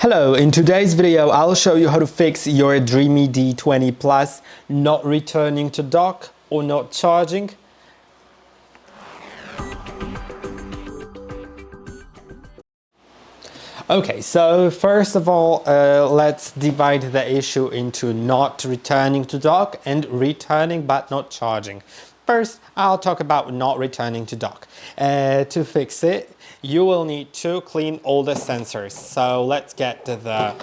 Hello, in today's video I'll show you how to fix your Dreame D20 Plus not returning to dock or not charging. Okay, so first of all, let's divide the issue into not returning to dock and returning but not charging. First, I'll talk about not returning to dock. To fix it, you will need to clean all the sensors. So let's get the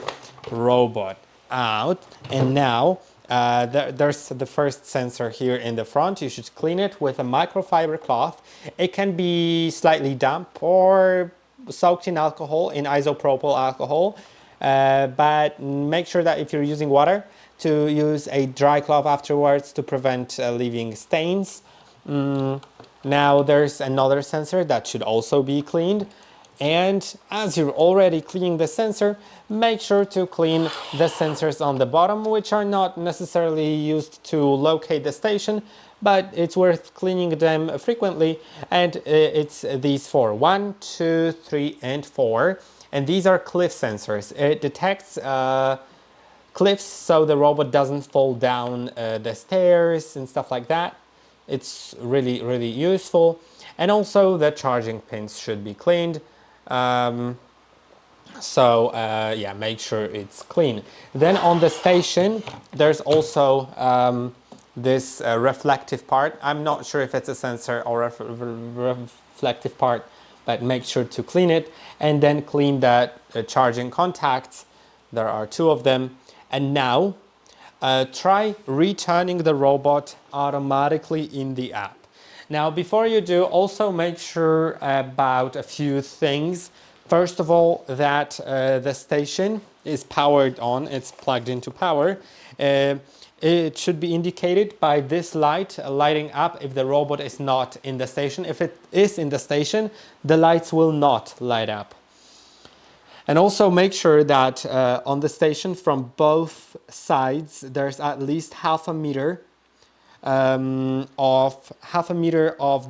robot out. And now, there's the first sensor here in the front. You should clean it with a microfiber cloth. It can be slightly damp or soaked in alcohol, in isopropyl alcohol, but make sure that if you're using water, to use a dry cloth afterwards to prevent leaving stains. Now there's another sensor that should also be cleaned, and as you're already cleaning the sensor, make sure to clean the sensors on the bottom, which are not necessarily used to locate the station, but it's worth cleaning them frequently. And it's these four: 1, 2, 3, and 4. And these are cliff sensors. It detects cliffs so the robot doesn't fall down the stairs and stuff like that. It's really useful. And also the charging pins should be cleaned. Yeah, make sure it's clean. Then on the station there's also this reflective part. I'm not sure if it's a sensor or a reflective part, but make sure to clean it. And then clean the charging contacts. There are 2 of them. And now try returning the robot automatically in the app. Now, before you do, also make sure about a few things. First of all, that the station is powered on, it's plugged into power. It should be indicated by this light lighting up if the robot is not in the station. If it is in the station, the lights will not light up. And also make sure that on the station from both sides there's at least half a meter of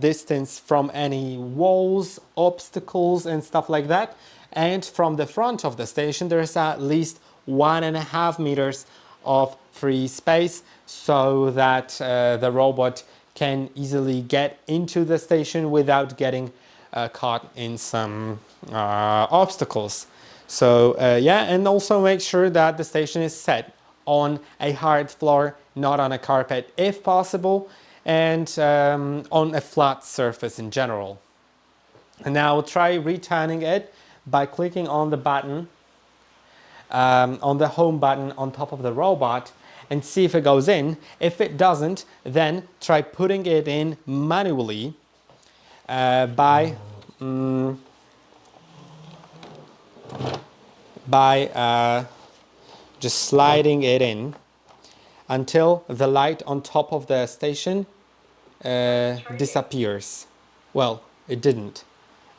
distance from any walls, obstacles and stuff like that. And from the front of the station there's at least 1.5 meters of free space, so that the robot can easily get into the station without getting caught in some obstacles. So yeah, and also make sure that the station is set on a hard floor, not on a carpet if possible, and on a flat surface in general. And now try returning it by clicking on the button, on the home button on top of the robot, and see if it goes in. If it doesn't, then try putting it in manually by just sliding it in until the light on top of the station disappears. Well, it didn't.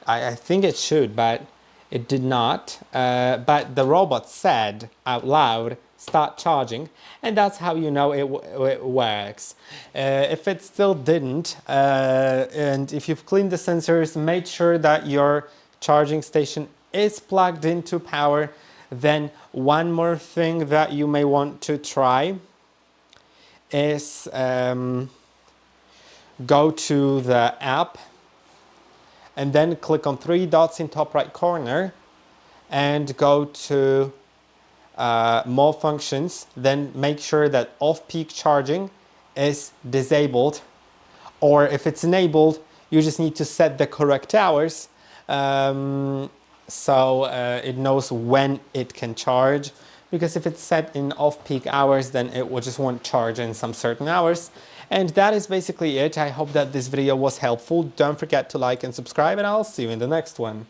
I think it should, but it did not. But the robot said out loud, "Start charging," and that's how you know it works. If it still didn't, and if you've cleaned the sensors, make sure that your charging station is plugged into power. Then one more thing that you may want to try is go to the app and then click on 3 dots in top right corner and go to more functions. Then make sure that off-peak charging is disabled, or if it's enabled, you just need to set the correct hours so it knows when it can charge. Because if it's set in off-peak hours, then it will just won't charge in some certain hours. And that is basically it. I hope that this video was helpful. Don't forget to like and subscribe, and I'll see you in the next one.